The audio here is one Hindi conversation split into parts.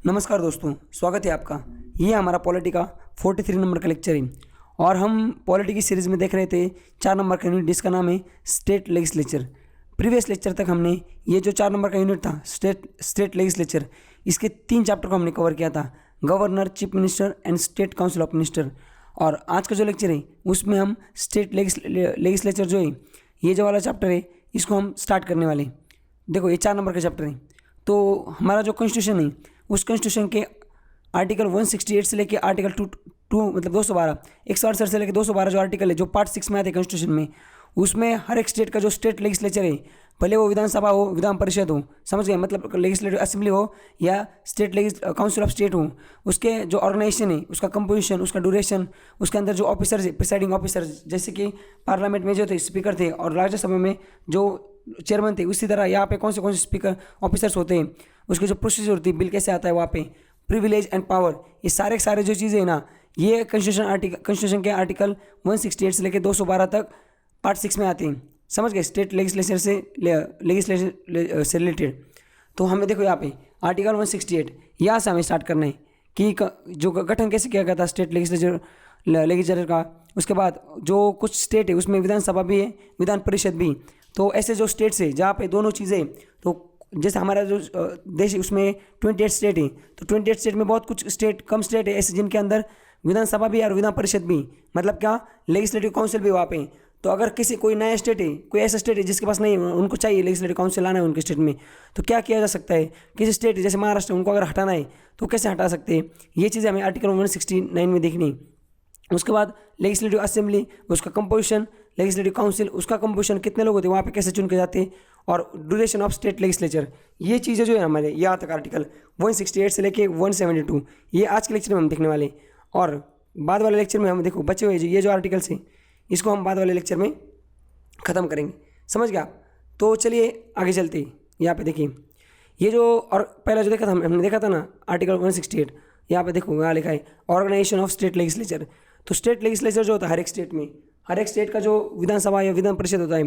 नमस्कार दोस्तों, स्वागत है आपका। ये हमारा पॉलिटी का 43 नंबर का लेक्चर है और हम पॉलिटी की सीरीज़ में देख रहे थे 4 नंबर का यूनिट जिसका नाम है स्टेट लेजिस्लेचर। प्रीवियस लेक्चर तक हमने ये जो 4 नंबर का यूनिट था स्टेट लेजिस्लेचर, इसके 3 चैप्टर को हमने कवर किया था, governor, chief minister and state council of minister. और आज का जो लेक्चर है उसमें हम स्टेट लेजिस्लेचर जो है, ये जो वाला चैप्टर है इसको हम स्टार्ट करने वाले हैं। देखो ये 4 नंबर का चैप्टर है। तो हमारा जो कॉन्स्टिट्यूशन है उस कॉन्स्टिट्यूशन के आर्टिकल 168 से लेके आर्टिकल 2 मतलब 212 168 से लेके 212 जो आर्टिकल है, जो पार्ट 6 में आते हैं कॉन्स्टिट्यूशन में, उसमें हर एक स्टेट का जो स्टेट लेजिस्लेचर है, भले वो विधानसभा हो, विधान परिषद हो, समझ गए, मतलब लेजिस्लेटिव असेंबली हो या स्टेट काउंसिल ऑफ स्टेट हो, उसके जो ऑर्गेनाइजेशन है, उसका कंपोजिशन, उसका ड्यूरेशन, उसके अंदर जो ऑफिसर्स है, प्रिसाइडिंग ऑफिसर, जैसे कि पार्लियामेंट में जो थे स्पीकर थे और राज्यसभा में जो चेयरमैन थे, उसी तरह यहाँ पे कौन से स्पीकर ऑफिसर्स होते हैं, उसकी जो प्रोसीजर होती है, बिल कैसे आता है वहाँ पे, प्रिविलेज एंड पावर, ये सारे जो चीज़ें हैं ना, ये कॉन्स्टिट्यूशन के आर्टिकल 168 से लेकर 212 तक पार्ट 6 में आते हैं। समझ गए, स्टेट लेजिस्लेचर लेजिस्लेशन से रिलेटेड। तो हमें देखो यहाँ पे आर्टिकल 168 यहाँ से हमें स्टार्ट करना है कि जो गठन कैसे किया गया था स्टेट लेजिस्लेचर का। उसके बाद जो कुछ स्टेट है उसमें विधानसभा भी है, विधान परिषद भी। तो ऐसे जो स्टेट्स है जहाँ पे दोनों चीज़ें, तो जैसे हमारा जो देश है उसमें 28 स्टेट है, तो 28 स्टेट में बहुत कुछ कम स्टेट है ऐसे जिनके अंदर विधानसभा भी और विधान परिषद भी, मतलब क्या, लेजिस्लेटिव काउंसिल भी वहाँ पे। तो अगर कोई नया स्टेट है, कोई ऐसा स्टेट है जिसके पास नहीं, उनको चाहिए लेजिस्लेटिव काउंसिल लाना है उनके स्टेट में, तो क्या किया जा सकता है। किसी स्टेट जैसे महाराष्ट्र, उनको अगर हटाना है तो कैसे हटा सकते हैं, ये चीज़ें हमें आर्टिकल 169 में देखनी। उसके बाद लेजिस्लेटिव असेंबली, उसका कंपोजिशन, लेजिस्लेटिव काउंसिल, उसका कंपोजिशन, कितने लोग होते हैं वहाँ पे, कैसे चुन के जाते हैं, और ड्यूरेशन ऑफ स्टेट लेजिस्लेचर, ये चीज़ें जो है हमारे यहाँ तक आर्टिकल 168 से लेके 172, ये आज के लेक्चर में हम देखने वाले हैं। और बाद वाले लेक्चर में हम देखो बचे हुए ये जो आर्टिकल्स हैं इसको हम बाद वाले लेक्चर में ख़त्म करेंगे। समझ गया। तो चलिए आगे चलते हैं। यहाँ पे देखिए ये जो, और पहला जो देखा था हमने देखा था ना आर्टिकल 168, यहाँ पे देखो यहाँ लिखा है ऑर्गेनाइजेशन ऑफ स्टेट लेजिस्लेचर। तो स्टेट लेजिस्लेचर जो होता है हर एक स्टेट का जो विधानसभा या विधान परिषद होता है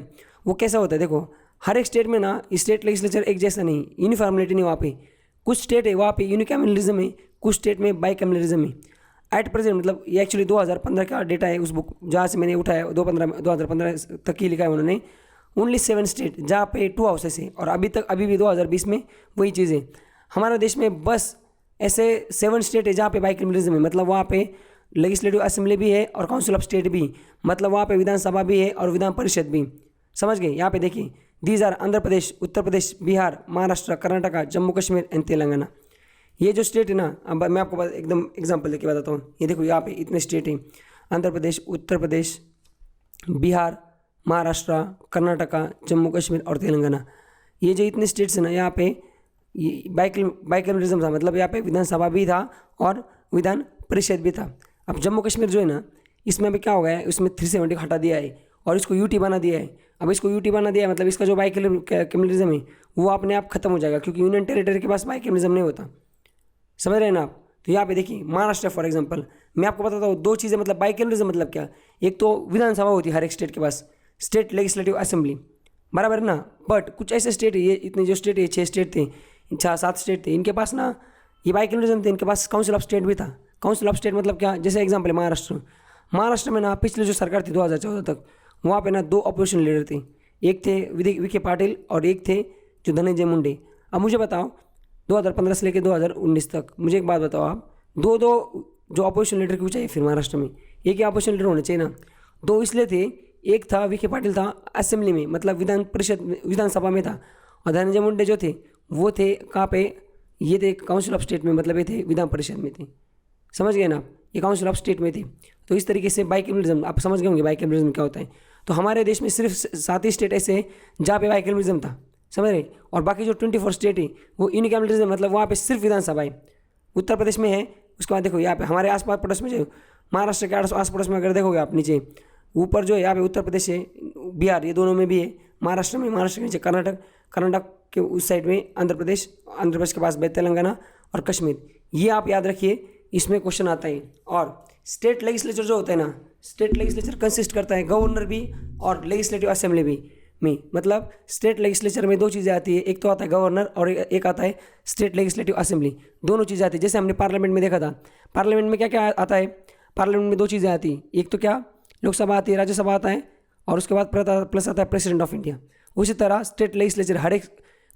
वो कैसा होता है। देखो हर एक स्टेट में ना स्टेट लेजिस्लेचर एक जैसा नहीं, यूनिफॉर्मिलिटी नहीं वहाँ पे। कुछ स्टेट है वहाँ पे यूनिकैमरलिज्म है, कुछ स्टेट में बाइकैमरलिज्म है। एट प्रेजेंट, मतलब ये एक्चुअली 2015 का डेटा है, उस बुक जहाँ से मैंने उठाया 2015 तक ही लिखा है उन्होंने। ओनली 7 स्टेट जहाँ पे 2 हाउसेस है, और अभी भी 2020 में वही चीज़ है। हमारे देश में बस ऐसे 7 स्टेट है जहाँ पे बाइकैमरलिज्म है, मतलब वहाँ पे लेजिस्लेटिव असेंबली भी है और काउंसिल ऑफ स्टेट भी, मतलब वहाँ पे विधानसभा भी है और विधान परिषद भी। समझ गए। यहाँ पे देखिए these are Andhra Pradesh, Uttar Pradesh, Bihar, Maharashtra, Karnataka, Jammu Kashmir and Telangana. ये जो स्टेट है ना, अब मैं आपको एकदम एग्जांपल देके बताता हूँ। ये देखो यहाँ पे इतने स्टेट हैं, आंध्र प्रदेश, उत्तर प्रदेश, बिहार, महाराष्ट्र, कर्नाटका, जम्मू कश्मीर और तेलंगाना। ये जो इतने स्टेट्स हैं ना, यहाँ पे ये बाइकैमरलिज्म था, मतलब यहाँ पे विधानसभा भी था और विधान परिषद भी था। अब जम्मू कश्मीर जो है ना, इसमें अभी क्या हो गया है, उसमें 370 को हटा दिया है और इसको यूटी बना दिया है। अब इसको यूटी बना दिया है मतलब इसका जो बाइकैमरलिज्म है वो अपने आप खत्म हो जाएगा, क्योंकि यूनियन टेरिटरी के पास बाइकैमरलिज्म नहीं होता। समझ रहे हैं ना आप। तो यहाँ पे देखिए महाराष्ट्र फॉर एग्जांपल, मैं आपको बताता हूँ 2 चीज़ें, मतलब बाइकैमरलिज्म मतलब क्या। एक तो विधानसभा होती है हर एक स्टेट के पास, स्टेट लेजिस्लेटिव असेंबली, बराबर है ना। बट कुछ ऐसे स्टेट है, ये इतने जो स्टेट है 6 स्टेट थे, 7 स्टेट थे, इनके पास ना ये बाइकैमरलिज्म थे, इनके पास काउंसिल ऑफ स्टेट भी था। काउंसिल ऑफ स्टेट मतलब क्या, जैसे एग्जाम्पल है महाराष्ट्र में ना पिछले जो सरकार थी 2014 तक, वहाँ पे ना 2 अपोजिशन लीडर थे, एक थे विखे पाटिल और एक थे जो धनंजय मुंडे। अब मुझे बताओ 2015 से लेकर 2019 तक, मुझे एक बात बताओ आप, दो जो अपोजिशन लीडर क्यों चाहिए फिर महाराष्ट्र में। एक ही अपोजिशन लीडर होने चाहिए ना। 2 इसलिए थे, एक था विखे पाटिल था असेंबली में, मतलब विधान परिषद विधानसभा में था, और धनंजय मुंडे जो थे वो थे कहाँ पे, ये थे काउंसिल ऑफ स्टेट में, मतलब ये थे विधान परिषद में थे। समझ गए ना आप, ये काउंसिल ऑफ स्टेट में थे। तो इस तरीके से बाइकैमरलिज्म आप समझ गए होंगे बाइकैमरलिज्म क्या होता है। तो हमारे देश में सिर्फ 7 ही स्टेट ऐसे जहाँ पे बाइकैमरलिज्म था, समझ रहे। और बाकी जो 24 स्टेट है वो यूनिकैमरलिज्म, मतलब वहाँ पे सिर्फ विधानसभा है। उत्तर प्रदेश में है। उसके बाद देखो यहाँ पे हमारे आसपास पड़ोस में जो महाराष्ट्र के आस पड़ोस में अगर देखोगे आप नीचे ऊपर जो है यहाँ पे उत्तर प्रदेश है, बिहार, ये दोनों में भी है। महाराष्ट्र के नीचे कर्नाटक के उस साइड में आंध्र प्रदेश के पास तेलंगाना और कश्मीर। ये आप याद रखिए, इसमें क्वेश्चन आता है। और स्टेट लेजिस्लेचर जो होता है ना, स्टेट लेजिस्लेचर कंसिस्ट करता है गवर्नर भी और लेजिस्लेटिव असेंबली भी। में, मतलब स्टेट लेजिस्लेचर में दो चीज़ें आती है, एक तो आता है गवर्नर और एक आता है स्टेट लेजिस्लेटिव असेंबली। दोनों चीज़ें आती है। जैसे हमने पार्लियामेंट में देखा था, पार्लियामेंट में क्या क्या आता है, पार्लियामेंट में दो चीज़ें आती हैं, एक तो क्या लोकसभा आती है, राज्यसभा आता है, और उसके बाद प्लस आता है प्रेसिडेंट ऑफ इंडिया। उसी तरह स्टेट लेजिस्लेचर, हर एक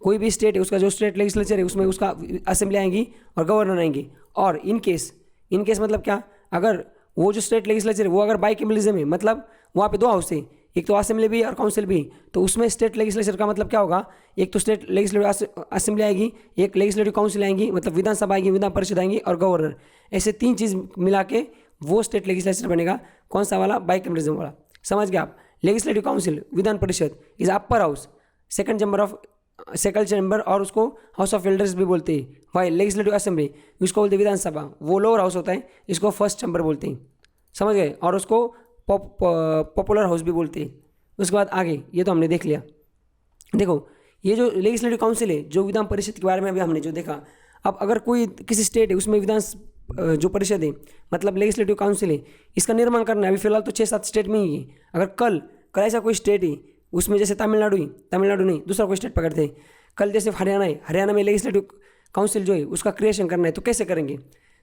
कोई भी स्टेट है उसका जो स्टेट लेजिस्लेचर है उसमें उसका असेंबली आएंगी और गवर्नर आएंगी। और इन केस मतलब क्या, अगर वो जो स्टेट लेजिस्लेचर है वो अगर बाइकैमरलिज्म है, मतलब वहाँ पे दो हाउस है, एक तो असेंबली भी और काउंसिल भी, तो उसमें स्टेट लेजिस्लेचर का मतलब क्या होगा, एक तो स्टेट लेजिस्लेटिव असेंबली आएगी, एक लेजिस्लेटिव काउंसिल आएंगी, मतलब विधानसभा आएगी, विधान परिषद आएंगी और गवर्नर, ऐसे तीन चीज़ मिला के वो स्टेट लेजिस्लेचर बनेगा। कौन सा वाला, बाइकैमरलिज्म वाला। समझ गए आप। Legislative council, Vidhan Parishad is upper house, second chamber और उसको हाउस ऑफ एल्डर्स भी बोलते हैं। वाई लेजिस्लेटिव असेंबली उसको बोलते हैं विधानसभा, वो लोअर हाउस होता है, इसको फर्स्ट चैम्बर बोलते हैं। समझ गए। और उसको पॉपुलर हाउस भी बोलते हैं। उसके बाद आगे ये तो हमने देख लिया। देखो ये जो लेजिस्लेटिव काउंसिल है, जो विधान परिषद के बारे में अभी हमने जो देखा, अब अगर कोई किसी स्टेट है उसमें विधान जो परिषद है मतलब लेजिस्लेटिव काउंसिल है, इसका निर्माण करना है। अभी फिलहाल तो 6-7 स्टेट में ही है। अगर कल ऐसा कोई स्टेट है उसमें, जैसे तमिलनाडु नहीं दूसरा कोई स्टेट पकड़ते हैं, कल जैसे हरियाणा है, हरियाणा में लेजिस्लेटिव काउंसिल जो है उसका क्रिएशन करना है, तो कैसे करेंगे।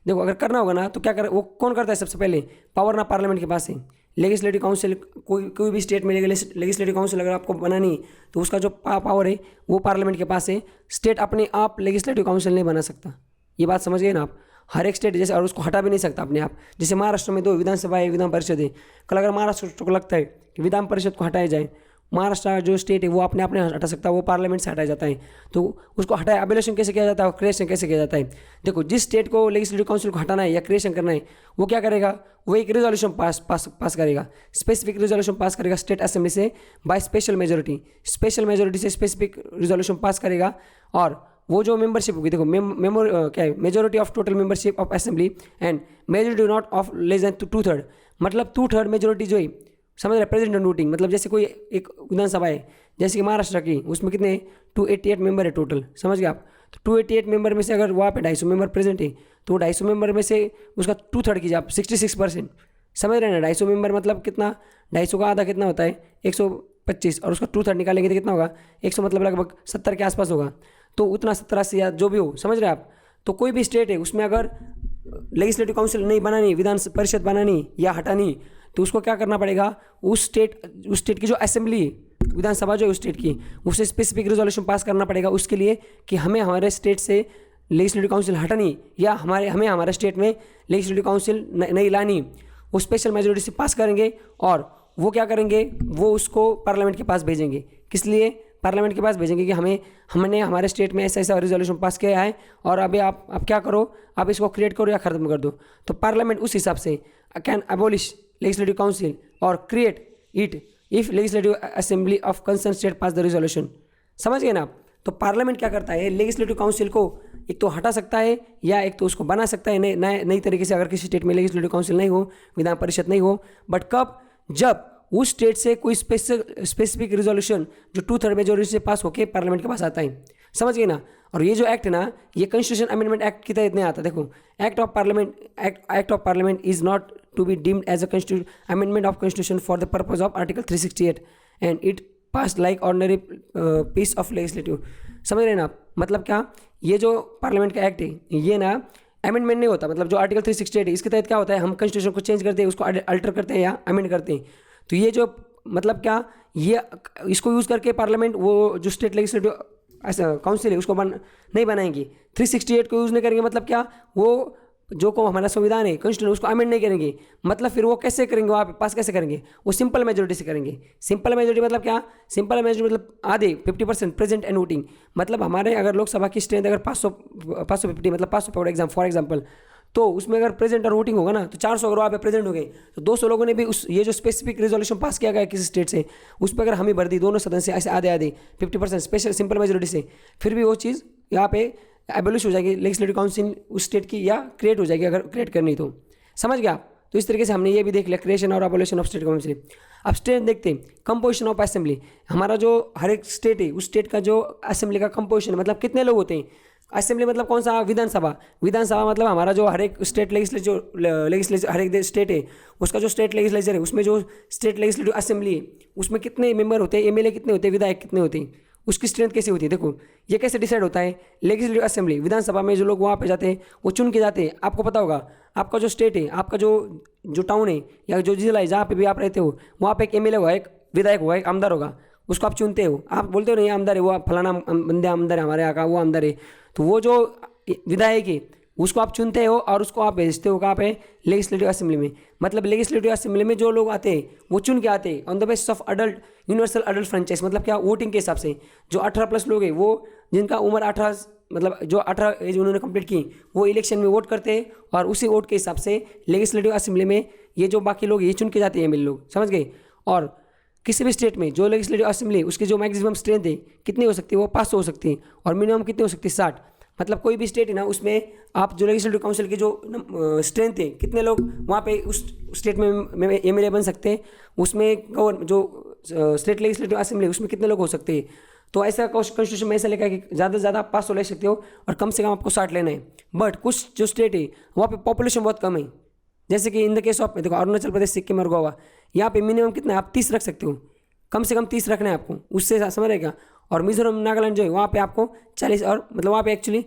देखो अगर करना होगा ना तो क्या कर, वो कौन करता है सबसे पहले, पावर ना पार्लियामेंट के पास है। लेजिस्लेटिव काउंसिल कोई भी स्टेट में लेजिस्लेटिव काउंसिल अगर आपको बनानी है तो उसका जो पावर है वो पार्लियामेंट के पास है। स्टेट अपने आप लेजिस्लेटिव काउंसिल नहीं बना सकता, ये बात समझ गए ना आप। हर एक स्टेट जैसे, और उसको हटा भी नहीं सकता अपने आप। जैसे महाराष्ट्र में 2 विधानसभा है, विधान परिषद है। कल अगर महाराष्ट्र को लगता है कि विधान परिषद को हटाया जाए, महाराष्ट्र जो स्टेट है वो अपने आप नहीं हटा सकता, वो पार्लियामेंट से हटाया जाता है। तो उसको हटाया, एबोलिशन कैसे किया जाता है और क्रिएशन कैसे किया जाता है। देखो जिस स्टेट को लेजिस्लेटिव काउंसिल को हटाना है या क्रिएशन करना है, वो क्या करेगा, वो एक रेजोल्यूशन पास करेगा, स्पेसिफिक रेजोल्यूशन पास करेगा स्टेट असेंबली से बाय स्पेशल मेजोरिटी से स्पेसिफिक रेजोल्यूशन पास करेगा। और वो जो मेंबरशिप होगी, देखो क्या है, majority of total membership of assembly and majority not of less than 2/3, मतलब 2/3 मेजोरिटी जो है, समझ रहे, प्रेसिडेंट वोटिंग। मतलब जैसे कोई एक विधानसभा है जैसे कि महाराष्ट्र की, उसमें कितने 288 मेंबर है टोटल, समझ गए आप। तो 288 मेंबर में से अगर वहाँ पे 250 मेंबर प्रेजेंट है तो 250 मेंबर में से उसका 2/3 कीजिए आप, 66%। समझ रहे हैं ना, 250 मेंबर मतलब कितना, 250 का आधा कितना होता है 125, और उसका 2/3 निकालेंगे तो कितना होगा 100, मतलब लगभग 70 के आसपास होगा। तो उतना 70-80 या जो भी हो, समझ रहे हैं आप। तो कोई भी स्टेट है उसमें अगर लेजिस्लेटिव काउंसिल नहीं बनानी, विधान परिषद बनानी या हटानी, तो उसको क्या करना पड़ेगा, उस स्टेट की जो असेंबली विधानसभा जो है उस स्टेट की, उसे स्पेसिफिक रेजोल्यूशन पास करना पड़ेगा उसके लिए कि हमें हमारे स्टेट से लेजिस्लेटिव काउंसिल हटानी या हमें हमारे स्टेट में लेजिस्लेटिव काउंसिल नहीं लानी। वो स्पेशल मेजोरिटी से पास करेंगे और वो क्या करेंगे, वो उसको पार्लियामेंट के पास भेजेंगे। किस लिए पार्लियामेंट के पास भेजेंगे कि हमने हमारे स्टेट में ऐसा रेजोल्यूशन पास किया है और अभी आप क्या करो, आप इसको क्रिएट करो या ख़त्म कर दो। तो पार्लियामेंट उस हिसाब से कैन एबॉलिश लेजिस्लेटिव काउंसिल और create it if legislative assembly of concern state pass the resolution. समझ गए ना आप। तो पार्लियामेंट क्या करता है, लेजिस्लेटिव काउंसिल को एक तो हटा सकता है या एक तो उसको बना सकता है नई तरीके से, अगर किसी स्टेट में लेजिस्लेटिव काउंसिल नहीं हो, विधान परिषद नहीं हो। बट कब, जब उस स्टेट से कोई स्पेसिफिक रेजोल्यूशन जो 2/3 मेजोरिटी से पास होकर पार्लियामेंट के पास आता है। समझ गए ना। और ये जो एक्ट है ना, ये कॉन्स्टिट्यूशन अमेंडमेंट एक्ट की तहत नहीं आता। देखो act of parliament is not to be deemed as a amendment of constitution for the purpose of article 368 and it pass like ordinary piece of legislative. समझ रहे हैं ना आप। मतलब क्या, ये जो पार्लियामेंट का एक्ट है ये ना अमेंडमेंट नहीं होता। मतलब जो आर्टिकल 368 है इसके तहत क्या होता है, हम कॉन्स्टिट्यूशन को चेंज करते हैं, उसको अल्टर करते हैं या अमेंड करते हैं। तो ये जो मतलब क्या, ये इसको यूज़ करके पार्लियामेंट वो जो स्टेट लेजिस्लेटिव काउंसिल है उसको नहीं बनाएंगे। 368 को यूज़ नहीं करेंगे, मतलब क्या, वो जो को हमारा संविधान है कॉन्स्टिट्यूशन उसको अमेंड नहीं करेंगे। मतलब फिर वो कैसे करेंगे, वहाँ पे पास कैसे करेंगे, वो सिंपल मेजोरिटी से करेंगे। सिंपल मेजोरिटी मतलब क्या, सिंपल मेजोरिटी मतलब आधे 50% प्रेजेंट एंड वोटिंग। मतलब हमारे अगर लोकसभा की स्ट्रेंथ अगर 550 मतलब 500 फॉर एग्जाम्पल, तो उसमें अगर प्रेजेंट और वोटिंग होगा ना तो 400 अगर वहाँ पे प्रेजेंट हो गए तो 200 लोगों ने भी ये जो स्पेसिफिक रेजोल्यूशन पास किया गया किसी स्टेट से उस पर अगर हमें भर दी दोनों सदन से ऐसे आधे 50% स्पेशल सिंपल मेजोरिटी से, फिर भी वो चीज़ यहाँ पे एबोलिश हो जाएगी लेजिस्लेटिव काउंसिल उस स्टेट की, या क्रिएट हो जाएगी अगर क्रिएट करनी तो। समझ गया आप। तो इस तरीके से हमने ये भी देख लिया क्रिएशन और एबोलिशन ऑफ स्टेट काउंसिल। अब स्टेट देखते हैं, कंपोजिशन ऑफ असेंबली। हमारा जो हर एक स्टेट है उस स्टेट का जो असेंबली का कंपोजिशन मतलब कितने लोग होते हैं, असेंबली मतलब कौन सा, विधानसभा। विधानसभा मतलब हमारा जो हर एक स्टेट लेजिस्लेचर हर एक स्टेट है उसका जो स्टेट लेजिस्लेचर है उसमें जो स्टेट लेजिस्लेटिव असेंबली है उसमें कितने मेंबर होते हैं, एमएलए कितने होते हैं, विधायक कितने होते हैं, उसकी स्ट्रेंथ कैसे होती है। देखो ये कैसे डिसाइड होता है, लेजिस्लेटिव असेंबली विधानसभा में जो लोग वहाँ पे जाते हैं वो चुन के जाते हैं। आपको पता होगा आपका जो स्टेट है, आपका जो जो टाउन है या जो जिला है जहाँ पे भी आप रहते हो वहाँ पे एक एमएलए होगा, एक विधायक होगा, एक आमदार होगा, उसको आप चुनते हो। आप बोलते हो नहीं आमदार है वो, फलाना बंदे आमदार है हमारे यहाँ का, वो आमदार है। तो वो जो विधायक है उसको आप चुनते हो और उसको आप भेजते हो कहाँ पे, लेजिस्लेटिव असेंबली में। मतलब लेजिस्लेटिव असेंबली में जो लोग आते हैं वो चुन के आते हैं on the basis of adult universal adult franchise. मतलब क्या, वोटिंग के हिसाब से जो 18+ लोग हैं वो जिनका उम्र 18 मतलब जो 18 एज उन्होंने कंप्लीट की वो इलेक्शन में वोट करते हैं और उसी वोट के हिसाब से लेजिस्लेटिव असेंबली में ये जो बाकी लोग ये चुन के जाते हैं एमएलए लोग, समझ गए। और किसी भी स्टेट में जो लेजिस्लेटिव असेंबली उसकी जो मैक्सिमम स्ट्रेंथ है कितनी हो सकती है, वो 500 हो सकती है और मिनिमम कितनी हो सकती है, 60। मतलब कोई भी स्टेट है ना उसमें आप जो लेजिस्लेटिव काउंसिल की जो स्ट्रेंथ है कितने लोग वहाँ पे उस स्टेट में एमएलए बन सकते हैं, उसमें जो स्टेट लेजिस्लेटिव असेंबली उसमें कितने लोग हो सकते हैं। तो ऐसा कॉन्स्टिट्यूशन में ऐसा लिखा है कि ज़्यादा से ज़्यादा 500 ले सकते हो और कम से कम आपको 60 लेना है। बट कुछ जो स्टेट है वहाँ पे पॉपुलेशन बहुत कम है, जैसे कि इन द केस ऑफ देखो अरुणाचल प्रदेश, सिक्किम और गोवा, यहाँ पे मिनिमम कितना है, आप 30 रख सकते हो, कम से कम 30 रखना है आपको, उससे समझ रहेगा। और मिजोरम नागालैंड जो है वहाँ पे आपको 40 और मतलब वहाँ पे एक्चुअली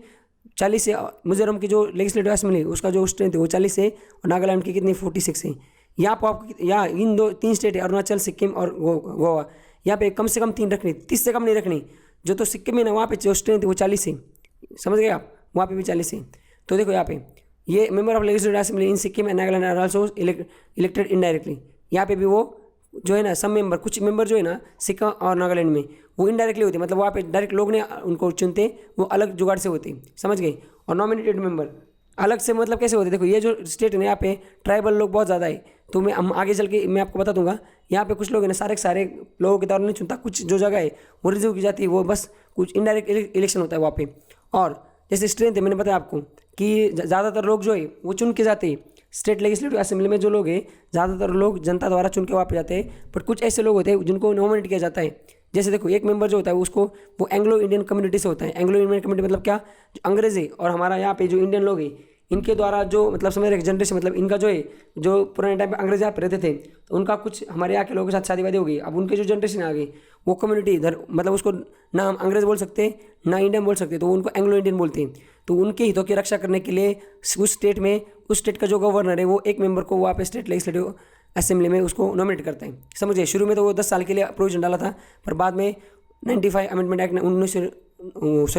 40 से मिजोरम की जो लेजिस्लेटिव असेंबली उसका जो स्ट्रेंथ है वो 40 है और नागालैंड की कितनी 46 है। यहाँ पर आपको यहाँ इन 3 स्टेट है अरुणाचल, सिक्किम और गोवा, यहाँ पे कम से कम 3 रखनी, 30 से कम नहीं रखनी। जो तो सिक्किम में ना वहाँ पे जो स्ट्रेंथ है वो 40 है, समझ गए आप, वहाँ पे भी 40 है। तो देखो यहाँ पे ये member of legislative assembly in Sikkim and Nagaland are also elected indirectly. यहाँ पे भी वो जो है ना सब मेंबर, कुछ मेंबर जो है ना सिक्किम और नागालैंड में वो इनडायरेक्टली होते हैं, मतलब वहाँ पे डायरेक्ट लोग ने उनको चुनते, वो अलग जुगाड़ से होते, समझ गए। और नॉमिनेटेड मेंबर अलग से मतलब कैसे होते हैं, देखो ये जो स्टेट है ना यहाँ पे ट्राइबल लोग बहुत ज़्यादा है, तो हम आगे चल के मैं आपको बता दूंगा। यहाँ पे कुछ लोग हैं ना सारे के सारे लोगों के तौर नहीं चुनता, कुछ जो जगह है वो रिजर्व की जाती है, वो बस कुछ इनडायरेक्ट इलेक्शन होता है वहाँ पे। और जैसे स्ट्रेंथ है मैंने बताया आपको कि ज़्यादातर लोग जो है वो चुन के जाते हैं, स्टेट लेजिस्लेटिव असेंबली में जो लोग हैं ज़्यादातर लोग जनता द्वारा चुन के वहाँ पे जाते हैं। बट कुछ ऐसे लोग होते हैं जिनको नॉमिनेट किया जाता है, जैसे देखो एक मेंबर जो होता है उसको वो एंग्लो इंडियन कम्युनिटी से होता है। एंग्लो इंडियन कम्युनिटी मतलब क्या, जो अंग्रेज है और हमारा यहाँ पे जो इंडियन लोग हैं इनके द्वारा जो मतलब समझ रहे जनरेशन, मतलब इनका जो है जो पुराने टाइम पे अंग्रेज यहाँ पे रहते थे तो उनका कुछ हमारे यहाँ के लोगों के साथ शादी वादी हो गई, अब उनके जो जनरेशन आ गई वो कम्युनिटी इधर मतलब उसको ना हम अंग्रेज बोल सकते हैं ना इंडियन बोल सकते, तो उनको एंग्लो इंडियन बोलते हैं। तो उनके हितों की रक्षा करने के लिए उस स्टेट में उस स्टेट का जो गवर्नर है वो एक मेंबर को वहाँ पे स्टेट लेजिस्लेटिव असेंबली में उसको नॉमिनेट करते हैं, समझिए। शुरू में तो वो 10 साल के लिए प्रोविजन डाला था, पर बाद में 95 अमेंडमेंट एक्ट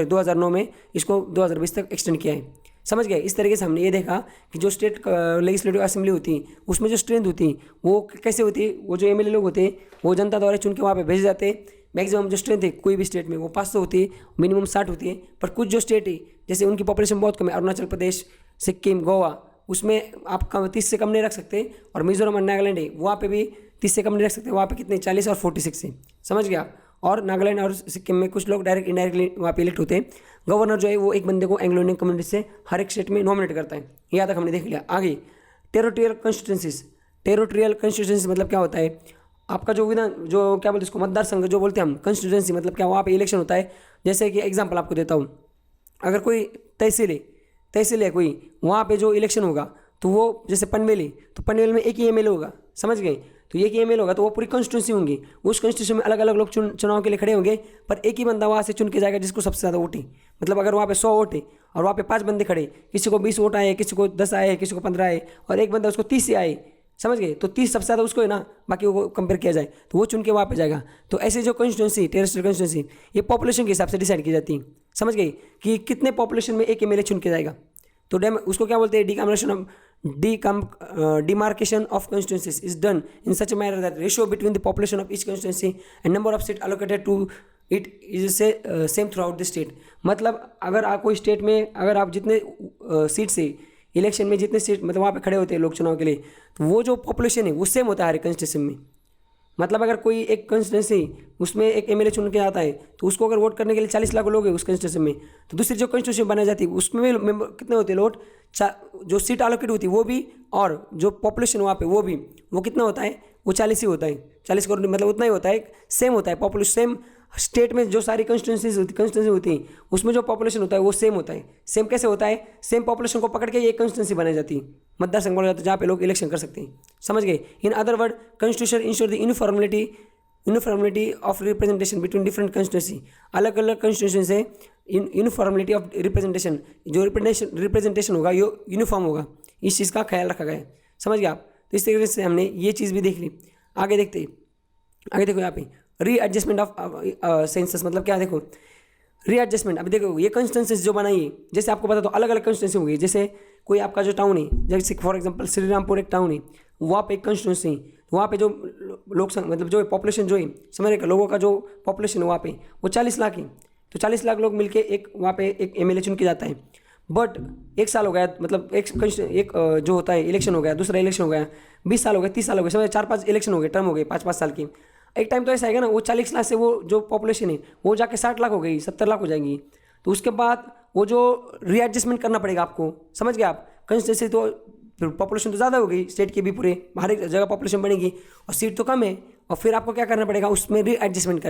2009 में इसको 2020 तक एक्सटेंड किया है, समझ गए। इस तरीके से हमने ये देखा कि जो स्टेट लेजिस्लेटिव असेंबली होती है उसमें जो स्ट्रेंथ होती है वो कैसे होती है, वो जो एमएलए लोग होते हैं वो जनता द्वारा चुन के वहाँ पे भेजे जाते हैं। मैक्सिमम जो स्ट्रेंथ है कोई भी स्टेट में वो 500 होती है, मिनिमम 60 होती है। पर कुछ जो स्टेट है जैसे उनकी पॉपुलेशन बहुत कम है, अरुणाचल प्रदेश, सिक्किम, गोवा, उसमें आप 30 से कम नहीं रख सकते। और मिजोरम और नागालैंड है वहाँ पे भी 30 से कम नहीं रख सकते, वहाँ पे कितने 40 और 46 है, समझ गया। और नागालैंड और सिक्किम में कुछ लोग डायरेक्ट इनडायरेक्टली वहाँ पे इलेक्ट होते हैं। गवर्नर जो है वो एक बंदे को एंग्लो इंडियन कम्युनिटी से हर एक स्टेट में नॉमिनेट करता है। यहाँ तक हमने देख लिया। आगे टेरिटोरियल कॉन्स्टिट्यूंसीज। टेरिटोरियल कॉन्स्टिट्यूंसी मतलब क्या होता है, आपका जो विधान जो क्या बोलते हैं इसको मतदार संघ जो बोलते हैं हम, कॉन्स्टिट्यूंसी मतलब क्या, वहाँ पे इलेक्शन होता है। जैसे कि एग्जांपल आपको देता हूँ, अगर कोई तहसील है कोई, वहाँ पे जो इलेक्शन होगा तो वो जैसे पनवेल है तो पनवेल में एक ही एमएलए होगा, समझ गए। तो एक ही एमएलए होगा तो वो पूरी कॉन्स्टिट्यूंसी होंगी, उस कॉन्स्टिट्यूंसी में अलग अलग लोग चुनाव के लिए खड़े होंगे, पर एक ही बंदा वहाँ से चुन के जाएगा जिसको सबसे ज़्यादा वोट है। मतलब अगर वहाँ पे 100 वोट है और वहाँ पे 5 बंदे खड़े, किसी को 20 वोट आए, किसी को 10 आए, किसी को 15 आए और एक बंदा उसको 30 से आए, समझ गए। तो 30 सबसे ज़्यादा उसको है ना, बाकी वो कंपेयर किया जाए तो वो चुन के वहाँ पे जाएगा। तो ऐसे जो कॉन्स्टिट्यूंसी टेरिटोरियल कॉन्स्टिट्यूंसी ये पॉपुलेशन के हिसाब से डिसाइड की जाती है, समझ गई, कि कितने पॉपुलेशन में एक एमएलए चुन के जाएगा। तो उसको क्या बोलते हैं, demarcation of constituencies is done in such a manner that ratio between the population of each constituency and number of seats allocated to it is same throughout the state। मतलब अगर आप कोई स्टेट में अगर आप जितने सीट से इलेक्शन में जितने सीट मतलब वहाँ पे खड़े होते हैं लोग चुनाव के लिए, तो वो जो पॉपुलेशन है वो सेम होता है हर कंस्टिट्यूशन में। मतलब अगर कोई एक कंस्टिट्यूंसी उसमें एक एमएलए चुन के आता है तो उसको अगर वोट करने के लिए 40 लाख लोग हैं उस कंस्टिट्यूंसी में, तो दूसरी जो कंस्टिट्यूंसी बनाई जाती है उसमें भी मेंबर कितने होते हैं लोग, जो सीट एलोकेट होती है वो भी और जो पॉपुलेशन वहाँ पे वो कितना होता है, वो 40 ही होता है। 40 करोड़ मतलब उतना ही होता है, सेम होता है पॉपुलेशन, सेम स्टेट में जो सारी कंस्टिट्यूंसी होती हैं उसमें जो पॉपुलेशन होता है वो सेम होता है। सेम कैसे होता है? सेम पॉपुलेशन को पकड़ के एक कंस्टिट्यूंसी बनाई जाती है, मतदार संघ बोला जाता है, जहाँ पे लोग इलेक्शन कर सकते हैं। समझ गए? In other word, constitution ensure the यूनिफॉर्मिलिटी of representation between different constituency. अलग अलग कंस्टिट्यूशन से यूनिफॉर्मिलिटी ऑफ रिप्रेजेंटेशन, जो रिप्रेजेंटेशन होगा ये यूनिफॉर्म होगा, इस चीज़ का ख्याल रखा गया है। समझ गया आप? तो इस तरीके से हमने ये चीज़ भी देख ली। आगे देखते, आगे देखो यहाँ पे रीएडजस्टमेंट ऑफ सेंसस मतलब क्या? देखो रीएडजस्टमेंट, अभी देखो ये कंस्टिट्यूंसी जो बनाई है, जैसे आपको पता तो अलग अलग कंस्टिट्यूंसी होगी। जैसे कोई आपका जो टाउन है, जैसे फॉर एग्जांपल श्रीरामपुर एक टाउन है, वहाँ पे एक कंस्टिट्यूंसी, वहाँ पे जो लोग मतलब जो पॉपुलेशन जो है, समझ रहे, लोगों का जो पॉपुलेशन है वहाँ पे वो 40 लाख है। तो 40 लाख लोग मिलके एक वहाँ पे एक एमएलए चुन के जाता है। बट एक साल हो गया, मतलब एक जो होता है इलेक्शन हो गया, दूसरा इलेक्शन हो गया, 20 साल हो गए, 30 साल हो गए, समझ, 4-5 इलेक्शन हो गए, टर्म हो गए 5-5 साल की। एक टाइम तो ऐसा आएगा ना, वो 40 लाख से वो जो पॉपुलेशन है वो जाके 60 लाख हो गई, 70 लाख हो जाएंगी। तो उसके बाद वो जो रीएडजस्टमेंट करना पड़ेगा आपको, समझ गए आप? कंस्टिट्यूंसी तो पॉपुलेशन तो ज़्यादा हो गई स्टेट की भी, पूरे हर एक जगह पॉपुलेशन बढ़ेगी और सीट तो कम है, और फिर आपको क्या करना पड़ेगा? उसमें रीएडजस्टमेंट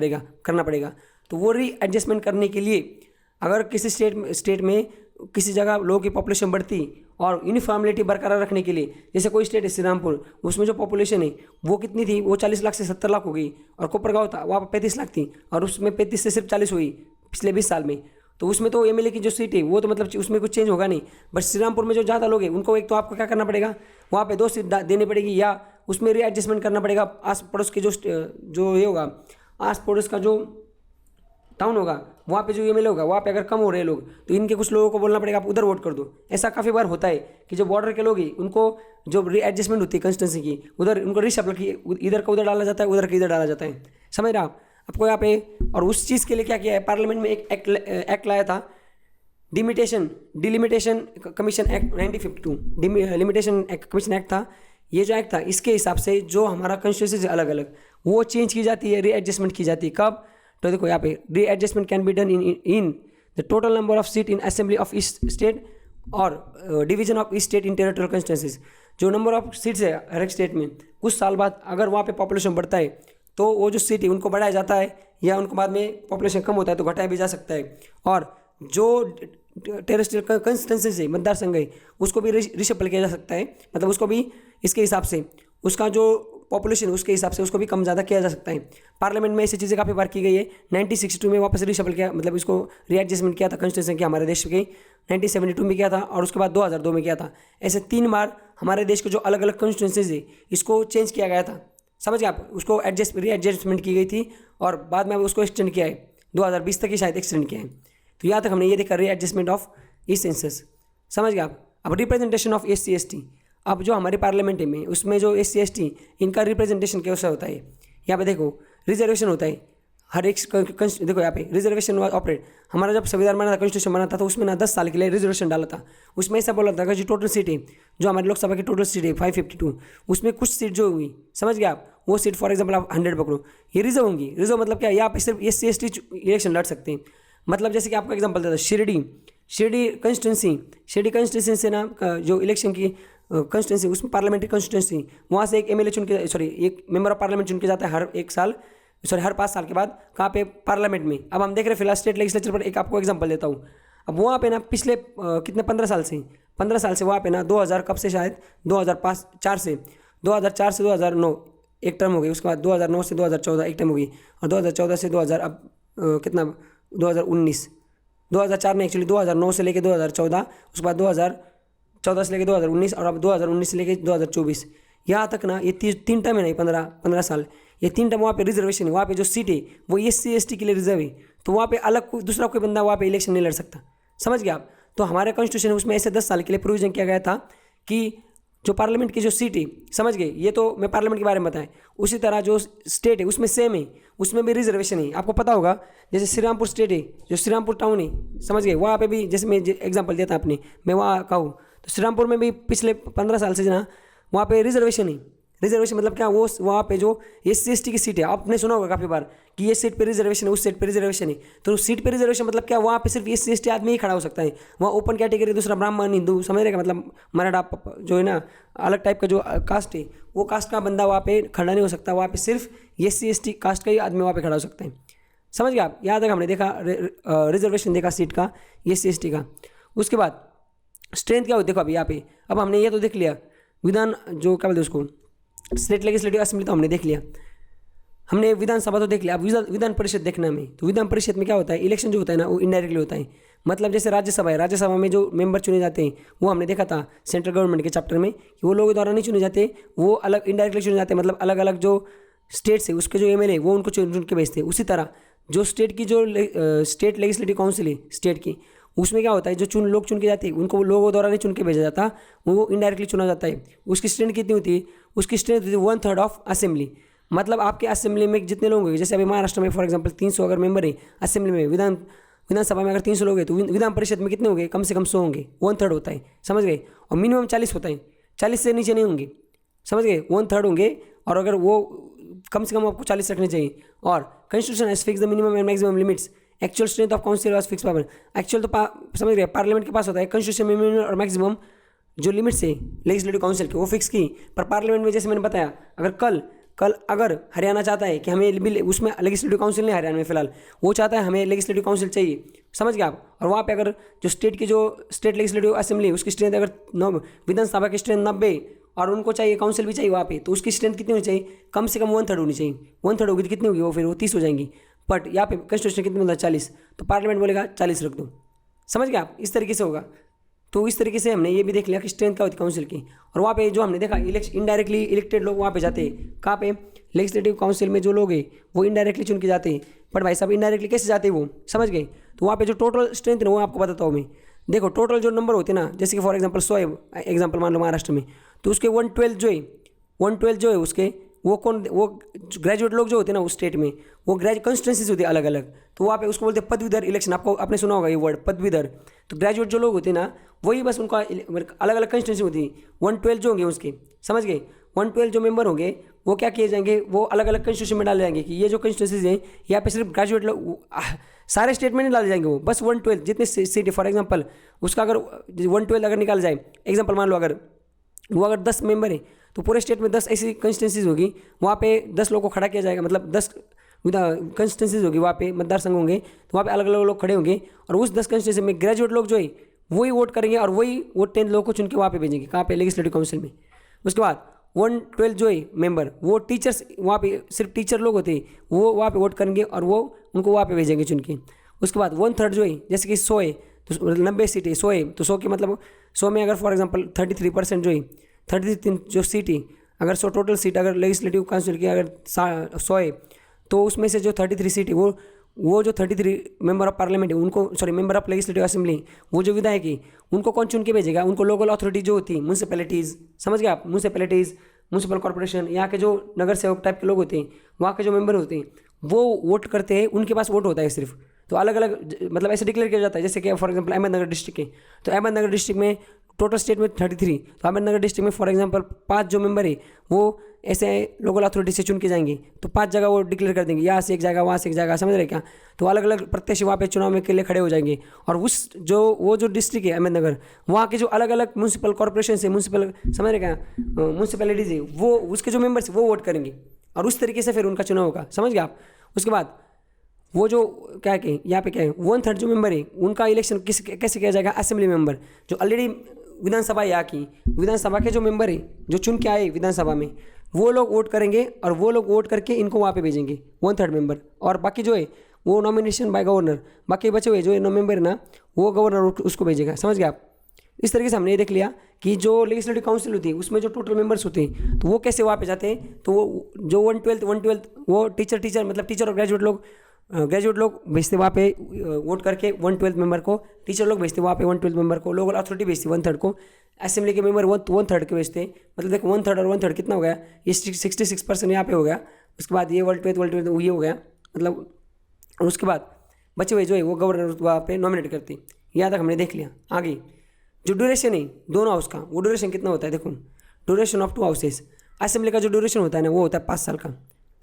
करना पड़ेगा। तो वो रीएडजस्टमेंट करने के लिए अगर किसी स्टेट में किसी जगह लोगों की पॉपुलेशन बढ़ती और यूनिफॉर्मिलिटी बरकरार रखने के लिए, जैसे कोई स्टेट है श्रीरामपुर, उसमें जो पॉपुलेशन है वो कितनी थी? वो 40 लाख से 70 लाख हो गई, और कोपरगांव था वहाँ पर 35 लाख थी, और उसमें 35 से सिर्फ 40 हुई पिछले 20 साल में। तो उसमें तो एमएलए की जो सीट है वो तो मतलब उसमें कुछ चेंज होगा नहीं। बट श्रीरामपुर में जो ज़्यादा लोग हैं उनको एक तो आपको क्या करना पड़ेगा? वहाँ पे 2 सीट देनी पड़ेगी, या उसमें रीएडजस्टमेंट करना पड़ेगा। आस पड़ोस के जो ये होगा, आस पड़ोस का जो टाउन होगा वहाँ पे जो एमएलए होगा वहाँ पे अगर कम हो रहे लोग, तो इनके कुछ लोगों को बोलना पड़ेगा आप उधर वोट कर दो। ऐसा काफ़ी बार होता है कि जो बॉर्डर के लोग हैं उनको जो रीएडजस्टमेंट होती है कंस्टिट्यूंसी की, उधर उनको रिशफल की, इधर का उधर डाला जाता है, उधर का इधर डाला जाता है। समझ रहे आप? आपको यहाँ पे, और उस चीज़ के लिए क्या किया है, पार्लियामेंट में एक एक्ट लाया था, delimitation commission act 1952, delimitation commission act था। ये जो एक्ट था इसके हिसाब से जो हमारा कॉन्स्टिट्यूंसी अलग अलग वो चेंज की जाती है, रीएडजस्टमेंट की जाती है। कब? तो देखो यहाँ पे readjustment can be done in the total number of seat in assembly of each state और division of each state in territorial constituencies. जो नंबर ऑफ सीट्स है हर एक स्टेट में, कुछ साल बाद अगर वहाँ पे पॉपुलेशन बढ़ता है तो वो जो सीट है उनको बढ़ाया जाता है, या उनको बाद में पॉपुलेशन कम होता है तो घटाया भी जा सकता है। और जो टेरिटोरियल कंस्टिट्यूंसी है, मतदार संघ है, उसको भी रिशफल किया जा सकता है, मतलब उसको भी इसके हिसाब से उसका जो पॉपुलेशन उसके हिसाब से उसको भी कम ज़्यादा किया जा सकता है। पार्लियामेंट में ऐसी चीज़ें काफ़ी बार की गई है। 1962 में वापस रिशफल किया, मतलब इसको रीएडजस्टमेंट किया था कॉन्स्टिट्यूशन की हमारे देश के, 1972 में किया था, और उसके बाद 2002 में किया था। ऐसे 3 बार हमारे देश के जो अलग अलग कॉन्स्टिट्यूंसीज है इसको चेंज किया गया था। समझ गए आप? उसको रीएडजस्टमेंट की गई थी और बाद में उसको एक्सटेंड किया है, 2020 तक ही शायद एक्सटेंड किया है। तो यहाँ तक हमने ये देखा रीएडजस्टमेंट ऑफ ई सेंसस। समझ गए आप? अब रिप्रेजेंटेशन ऑफ SC ST, अब जो हमारे पार्लियामेंट में उसमें जो SC ST इनका रिप्रेजेंटेशन कैसा होता है? यहाँ पे देखो रिजर्वेशन होता है हर एक, देखो यहाँ पे रिजर्वेशन ऑपरेट, हमारा जब संविधान बना था, कॉन्स्टिट्यूशन बना था, तो उसमें ना 10 साल के लिए रिजर्वेशन डाला था। उसमें ऐसा बोला था कि जो टोटल सीट है, जो हमारी लोकसभा की टोटल सीट है 552, उसमें कुछ सीट जो हुई, समझ गए आप, वो सीट फॉर एग्जाम्पल आप 100 पकड़ो, ये रिजर्व होंगी। रिजर्व मतलब क्या? यहाँ पे सिर्फ SC ST इलेक्शन लड़ सकते हैं। मतलब जैसे कि आपको एग्जाम्पल देता, शिरडी कंस्टिट्यूंसी से ना जो इलेक्शन की कंस्टिट्यूंसी, उसमें पार्लियामेंट्री कंस्टिट्यूंसी, वहाँ से एक एमएलए चुन के, एक मेंबर ऑफ पार्लियामेंट चुन के जाता है हर 5 साल के बाद, कहाँ पे? पार्लियामेंट में। अब हम देख रहे हैं फिलहाल स्टेट लेजिस्लेचर पर, एक आपको एग्जांपल देता हूँ। अब वहाँ पे ना पिछले कितने 15 साल से वहाँ पे ना 2000 कब से, शायद 2004 से 2009 एक टर्म हो गई, उसके बाद 2009 से 2014 एक टर्म हो गई, और 2014 से 2000 अब कितना 2004 में एक्चुअली 2009 से लेके 2014, उसके बाद 2014 से लेके 2019, और अब 2019 से लेके 2024, यहाँ तक ना ये 3 टर्म है, नहीं 15 साल, ये 3 टर्म वहाँ पे रिजर्वेशन है। वहाँ पे जो सीट है वो SC ST के लिए रिजर्व है, तो वहाँ पे अलग कोई दूसरा कोई बंदा वहाँ पे इलेक्शन नहीं लड़ सकता। समझ गए आप? तो हमारे कॉन्स्टिट्यूशन उसमें ऐसे 10 साल के लिए प्रोविजन किया गया था कि जो पार्लियामेंट की जो सीट है, समझ गए, ये तो मैं पार्लियामेंट के बारे में बताएं, उसी तरह जो स्टेट है उसमें सेम है, उसमें भी रिजर्वेशन है। आपको पता होगा जैसे श्रीरामपुर स्टेट है, जो श्रीरामपुर टाउन है, समझ गए, वहाँ पे भी, जैसे मैं एग्जांपल दिया था आपने, मैं वहाँ का हूँ, तो श्रीरामपुर में भी पिछले 15 साल से ना वहाँ पे रिजर्वेशन है। रिजर्वेशन मतलब क्या? वो वहाँ पे जो SC ST की सीट है, आपने सुना होगा काफ़ी बार कि ये सीट पे रिजर्वेशन है, उस सीट पे रिजर्वेशन है। तो सीट पे रिजर्वेशन मतलब क्या? वहाँ पे सिर्फ SC ST आदमी ही खड़ा हो सकता है। वहाँ ओपन कैटेगरी, दूसरा ब्राह्मण, हिंदू, समझ रहे का मतलब, मराठा जो है ना अलग टाइप का जो कास्ट है, वो कास्ट का बंदा वहाँ पे खड़ा नहीं हो सकता। वहाँ पे सिर्फ SC ST कास्ट का ही आदमी वहाँ पे खड़ा हो सकता है। समझ गए आप। यहाँ तक हमने देखा रिजर्वेशन देखा सीट का, ये SC/ST का। उसके बाद स्ट्रेंथ क्या होती है देखो अभी यहाँ पे। अब हमने ये तो देख लिया विधान जो क्या बोलते हैं उसको, स्टेट लेजिस्लेटिव असेंबली तो हमने देख लिया, हमने विधानसभा तो देख लिया। अब विधान परिषद देखना हमें, तो विधान परिषद में क्या होता है, इलेक्शन जो होता है ना वो इनडायरेक्टली होता है। मतलब जैसे राज्यसभा है, राज्यसभा में जो मेंबर चुने जाते हैं वो हमने देखा था सेंट्रल गवर्नमेंट के चैप्टर में कि वो लोगों द्वारा नहीं चुने जाते, वो अलग इनडायरेक्टली चुने जाते हैं। मतलब अलग अलग जो स्टेट्स है उसके जो MLA वो उनको चुन के भेजते हैं। उसी तरह जो स्टेट की जो स्टेट लेजिस्लेटिव काउंसिल है स्टेट की, उसमें क्या होता है जो लोग चुन के जाते हैं उनको लोगों द्वारा नहीं चुन के भेजा जाता, वो इनडायरेक्टली चुना जाता है। उसकी स्ट्रेंथ कितनी होती है, उसकी स्ट्रेंथ होती है 1/3 ऑफ असेंबली। मतलब आपके असेंबली में जितने लोग होंगे, जैसे अभी महाराष्ट्र में फॉर एग्जांपल 300 अगर मेंबर है असेंबली में, विधानसभा में अगर 300 लोग हैं तो विधान परिषद में कितने होंगे, कम से कम 100 होंगे, 1/3 होता है, समझ गए। और मिनिमम 40 होता है, 40 से नीचे नहीं होंगे, समझ गए, 1/3 होंगे। और अगर वो कम से कम आपको 40 रखने चाहिए। और constitution has fix the minimum and maximum limits, actual strength of council was fix power. Actual तो समझ गए पार्लियामेंट के पास होता है, कॉन्स्टिट्यूशन में मिनिमम और मैक्सिमम जो लिमिट्स है लेजिस्लेटिव काउंसिल के वो फिक्स की। पर पार्लियामेंट में जैसे मैंने बताया, अगर कल अगर हरियाणा चाहता है कि हमें बिल, उसमें लेजिस्लेटिव काउंसिल नहीं हरियाणा में फिलहाल, वो चाहता है हमें लेजिस्लेटिव काउंसिल चाहिए, समझ गए आप। और वहाँ पे अगर जो स्टेट लेजिस्लेटिव असेंबली है उसकी स्ट्रेंथ अगर विधानसभा की स्ट्रेंथ 90 और उनको चाहिए काउंसिल भी चाहिए वहाँ पे, तो उसकी स्ट्रेंथ कितनी होनी चाहिए, कम से कम 1/3 होनी चाहिए। 1/3 होगी तो कितनी होगी वो, फिर वो 30 हो जाएंगी। बट यहाँ पे कॉन्स्टिट्यूशन कितनी बोलता है 40, तो पार्लियामेंट बोलेगा 40 रख दो, समझ गए आप। इस तरीके से होगा। तो इस तरीके से हमने ये भी देख लिया कि स्ट्रेंथ क्या होती है काउंसिल की। और वहाँ पे जो हमने देखा इनडायरेक्टली इलेक्टेड लोग वहाँ पे जाते हैं, कहाँ पे, लेजिस्लेटिव काउंसिल में जो लोग हैं वो इनडायरेक्टली चुन के जाते हैं। बट भाई साहब इनडायरेक्टली कैसे जाते हैं वो, समझ गए। तो वहाँ पे जो टोटल स्ट्रेंथ है वो आपको बताता हूँ मैं। देखो टोटल जो नंबर होते हैं ना, जैसे कि फॉर एग्जाम्पल 100 है एग्जाम्पल मान लो महाराष्ट्र में, तो उसके 112 जो है उसके वो ग्रेजुएट लोग जो होते हैं ना उस स्टेट में, वो कंस्टिट्यूंसीज होती है अलग अलग, तो वहाँ पे उसको बोलते हैं पदवीधर इलेक्शन। आपने सुना होगा ये वर्ड पदवीधर। तो ग्रेजुएट जो लोग होते हैं ना वही बस उनका अलग अलग कंस्टिट्यूंसी होती है। 112 जो होंगे उसके, समझ गए, 112 जो मेंबर होंगे वो क्या किए जाएंगे, वो अलग अलग कंस्टिट्यूशन में डाले जाएंगे कि ये जो कंस्टिट्यूंसीज हैं यहाँ पे सिर्फ ग्रेजुएट लोग, सारे स्टेट में नहीं डाले जाएंगे वो, बस 112 जितने सीट फॉर एग्जाम्पल उसका अगर 112 अगर निकाल जाए, एग्जाम्पल मान लो अगर 10 मेंबर है तो पूरे स्टेट में 10 ऐसी कंस्टिट्यूंसीज होगी, वहाँ पे 10 लोगों को खड़ा किया जाएगा। मतलब 10 कंस्टिट्यूंसीज होगी, वहाँ पे मतदार संघ होंगे, तो वहाँ पे अलग अलग लोग खड़े होंगे और उस 10 कंस्टिट्यूंसी में ग्रेजुएट लोग जो है वही वोट करेंगे और वही वो 10 लोगों को चुन के वहाँ पे भेजेंगे, कहाँ पे, लेजिस्लेटिव काउंसिल में। उसके बाद 112 जो है मेंबर वो टीचर्स, वहाँ पे सिर्फ टीचर लोग होते हैं, वो वहाँ पे वोट करेंगे और वो उनको वहाँ पे भेजेंगे चुन के। उसके बाद 1/3 जो है, जैसे कि 100 है तो 90 सीट है, 100 है तो 100 के मतलब 100 में अगर फॉर एग्जाम्पल 33% जो है, 33 जो सीट है, अगर 100 टोटल सीट अगर लेजिस्लेटिव काउंसिल की अगर 100 है तो उसमें से जो 33 सीट है वो जो 33 मेंबर ऑफ पार्लियामेंट है उनको, sorry member of legislative assembly, वो जो विधायक है उनको कौन चुन के भेजेगा, उनको लोकल अथॉरिटी जो होती है, म्यूनसिपैलिटीज़, समझ गए आप, म्यूनसिपैलिटीज़, म्यूनसिपल कॉर्पोरेशन, यहाँ के जो नगर सेवक टाइप के लोग होते हैं, वहाँ के जो मेंबर होते हैं वो वोट करते हैं, उनके पास वोट होता है सिर्फ। तो अलग अलग मतलब ऐसे डिक्लेयर किया जाता है, जैसे कि फॉर एग्जाम्पल अहमदनगर डिस्ट्रिक्ट है, तो अहमदनगर डिस्ट्रिक्ट में टोटल स्टेट में 33, तो अहमदनगर डिस्ट्रिक्ट में फॉर एग्जांपल 5 जो मेंबर है वो ऐसे लोकल अथॉरिटी से चुन के जाएंगे, तो 5 जगह वो डिक्लेयर कर देंगे, यहाँ से एक जगह वहाँ से एक जगह, समझ रहे क्या। तो अलग अलग प्रत्याशी वहाँ पे चुनाव में के लिए खड़े हो जाएंगे और वो जो डिस्ट्रिक्ट है अहमदनगर, वहाँ के जो अलग अलग म्यूनसिपल कॉर्पोरेशन है, समझ रहे क्या, म्यूनसिपैलिटीज़ है, वो उसके जो मेंबर्स वो वोट करेंगे और उस तरीके से फिर उनका चुनाव होगा, समझ गए आप। उसके बाद वो जो क्या है यहाँ पे क्या है 1/3 जो मेंबर है उनका इलेक्शन कैसे किया जाएगा, असेंबली मेंबर जो ऑलरेडी विधानसभा यहाँ की विधानसभा के जो मेंबर है जो चुन के आए विधानसभा में, वो लोग वोट करेंगे और वो लोग वोट करके इनको वहाँ पे भेजेंगे 1/3 मेंबर। और बाकी जो है वो नॉमिनेशन बाय गवर्नर, बाकी बचे हुए जो मेंबर है ना वो गवर्नर उसको भेजेगा, समझ गए आप। इस तरीके से हमने ये देख लिया कि जो लेजिस्लेटिव काउंसिल होती है उसमें जो टोटल मेंबर्स होते हैं तो वो कैसे वहाँ पे जाते हैं, तो वो जो 112 वो टीचर मतलब टीचर और ग्रेजुएट लोग भेजते वहाँ पे वोट करके 112 मेंबर को, टीचर लोग भेजते वहाँ पे 112 मेंबर को, लोकल अथॉरिटी भेजती 1/3 को, असेंबली के मेंबर 1/3 के भेजते। मतलब देखो 1/3 और 1/3 कितना हो गया, ये 66% यहाँ पे हो गया। उसके बाद ये 12 ये हो गया मतलब। और उसके बाद बचे हुए जो है वो गवर्नर वहाँ पे नॉमिनेट करते। यहाँ तक हमने देख लिया। आगे जो ड्यूरेशन है दोनों हाउस का, वो ड्यूरेशन कितना होता है, देखो ड्यूरेशन ऑफ 2 हाउसेस, असेंबली का जो ड्यूरेशन होता है ना वो होता है 5 साल का,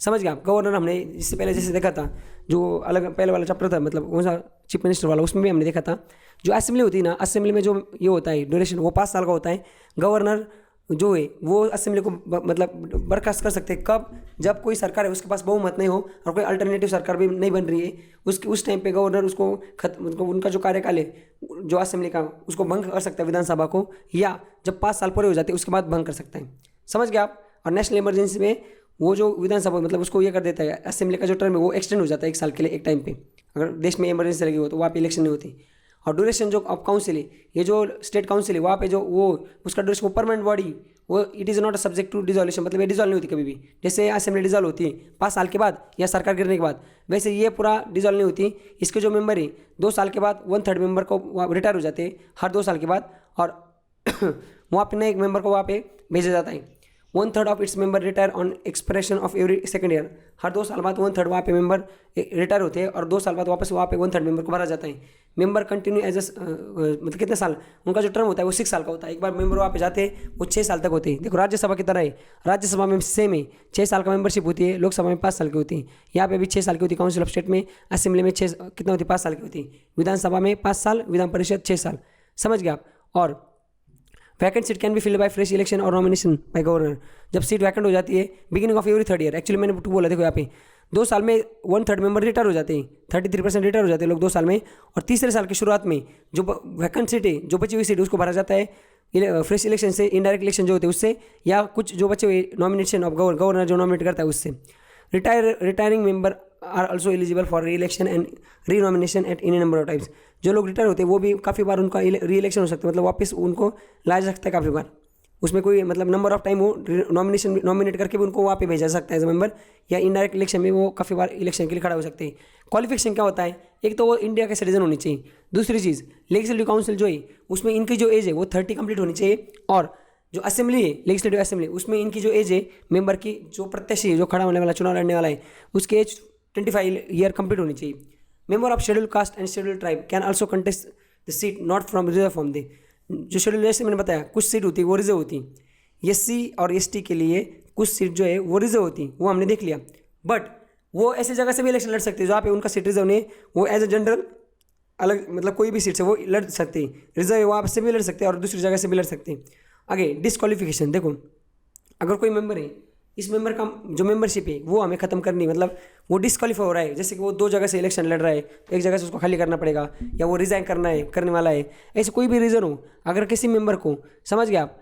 समझ गए आप। गवर्नर हमने इससे पहले जैसे देखा था, जो अलग पहले वाला चैप्टर था मतलब कौन सा चीफ मिनिस्टर वाला, उसमें भी हमने देखा था जो असेंबली होती है ना, असेंबली में जो ये होता है ड्यूरेशन वो 5 साल का होता है। गवर्नर जो है वो असेंबली को मतलब बर्खास्त कर सकते हैं। कब? जब कोई सरकार है उसके पास बहुमत नहीं हो और कोई अल्टरनेटिव सरकार भी नहीं बन रही है, उस टाइम पे गवर्नर उसको उनका जो कार्यकाल है जो असेंबली का, उसको भंग कर सकता है विधानसभा को, या जब 5 साल पूरे हो जाते हैं उसके बाद भंग कर सकता है। समझ गए आप? और नेशनल इमरजेंसी में वो जो विधानसभा मतलब उसको ये कर देता है, असेंबली का जो टर्म है वो एक्सटेंड हो जाता है 1 साल के लिए एक टाइम पे, अगर देश में इमरजेंसी लगी हो तो वहाँ पे इलेक्शन नहीं होती। और ड्यूरेशन जो ऑफ काउंसिल है, ये जो स्टेट काउंसिल है वहाँ पे जो वो उसका ड्यूरेशन, वो परमानेंट बॉडी, वो it is not a subject to dissolution, मतलब ये डिजोल्व नहीं होती कभी भी। जैसे असेंबली डिजोल्व होती है 5 साल के बाद या सरकार गिरने के बाद, वैसे ये पूरा डिजोल्व नहीं होती। इसके जो मेंबर है 2 साल के बाद 1/3 मेंबर को रिटायर हो जाते हैं हर 2 साल के बाद, और वहाँ पे नए मेंबर को वहाँ पे भेजा जाता है। 1/3 of its member retire on expression of every second year. हर 2 साल बाद 1/3 वहाँ पे मेंबर रिटायर होते हैं और 2 साल बाद वापस वहाँ पे 1/3 मेंबर को भरा जाता है। मेंबर कंटिन्यू एज मतलब कितने साल उनका जो टर्म होता है वो 6 साल का होता है। एक बार मेंबर वहाँ पे जाते हैं वो 6 साल तक होते हैं। देखो राज्यसभा की तरह है, राज्यसभा में सेम है, 6 साल का मेंबरशिप होती है, लोकसभा में 5 साल की होती है, यहाँ पे भी 6 साल की होती है। काउंसिल ऑफ स्टेट में, असेंबली में 6 कितना होती है 5 साल की होती है, विधानसभा में 5 साल, विधान परिषद 6 साल। समझ गए आप? और vacant seat can be filled by fresh election और नॉमिनेशन बाय गवर्नर। जब सीट वैकेंट हो जाती है beginning of every 3rd year, actually मैंने बोला देखो यहाँ पे 2 साल में 1/3 मेंबर रिटायर हो जाते हैं, 33% रिटायर हो जाते हैं लोग 2 साल में, और तीसरे साल की शुरुआत में जो वैकेंट सीट है, जो बची हुई सीट उसको भरा जाता है फ्रेश इलेक्शन से, इनडायरेक्ट इलेक्शन जो होते हैं उससे, या कुछ जो बचे हुए नॉमिनेशन ऑफ गवर्नर जो नॉमिनेट करता है उससे। Retiring member are also eligible for re election and re nomination at any number of times. जो लोग रिटायर होते हैं वो भी काफ़ी बार उनका री इलेक्शन हो सकता है, मतलब वापस उनको लाया जा सकता है काफ़ी बार। उसमें कोई मतलब नंबर ऑफ टाइम वो नॉमिनेट करके भी उनको वहाँ पे भेजा जा सकता है एज ए मेंबर, या इनडायरेक्ट इलेक्शन में वो काफ़ी बार इलेक्शन के लिए खड़ा हो सकते हैं। क्वालिफिकेशन क्या होता है? एक तो वो इंडिया के सिटीजन होनी चाहिए, दूसरी चीज़ लेजिस्लेटिव काउंसिल जो है उसमें इनकी जो एज है वो 30 कंप्लीट होनी चाहिए, और जो असेंबली है लेजिस्लेटिव असेंबली उसमें इनकी जो एज है मेंबर की, जो प्रत्याशी है जो खड़ा होने वाला चुनाव लड़ने वाला है उसकी एज 25 ईयर कंप्लीट होनी चाहिए। Member of schedule caste and schedule tribe can also contest the seat not from reserve from they. जो शेड्यूल, जैसे मैंने बताया कुछ सीट होती है वो रिजर्व होती है, SC और ST के लिए कुछ सीट जो है वो रिजर्व होती है, वो हमने देख लिया। बट वो ऐसी जगह से भी इलेक्शन लड़ सकते हैं जहाँ पे उनका सीट रिजर्व नहीं, वो एज ए जनरल अलग मतलब कोई भी सीट से वो लड़ सकते हैं, रिजर्व है वहाँ से भी लड़ सकते हैं और दूसरी जगह से भी लड़ सकते हैं। आगे डिस्क्वालिफिकेशन, देखो अगर कोई मेंबर है, इस मेंबर का जो मेंबरशिप है वो हमें ख़त्म करनी, मतलब वो डिस्क्वालीफाई हो रहा है, जैसे कि वो 2 जगह से इलेक्शन लड़ रहा है, एक जगह से उसको खाली करना पड़ेगा, या वो रिज़ाइन करने वाला है, ऐसे कोई भी रीज़न हो, अगर किसी मेंबर को, समझ गए आप,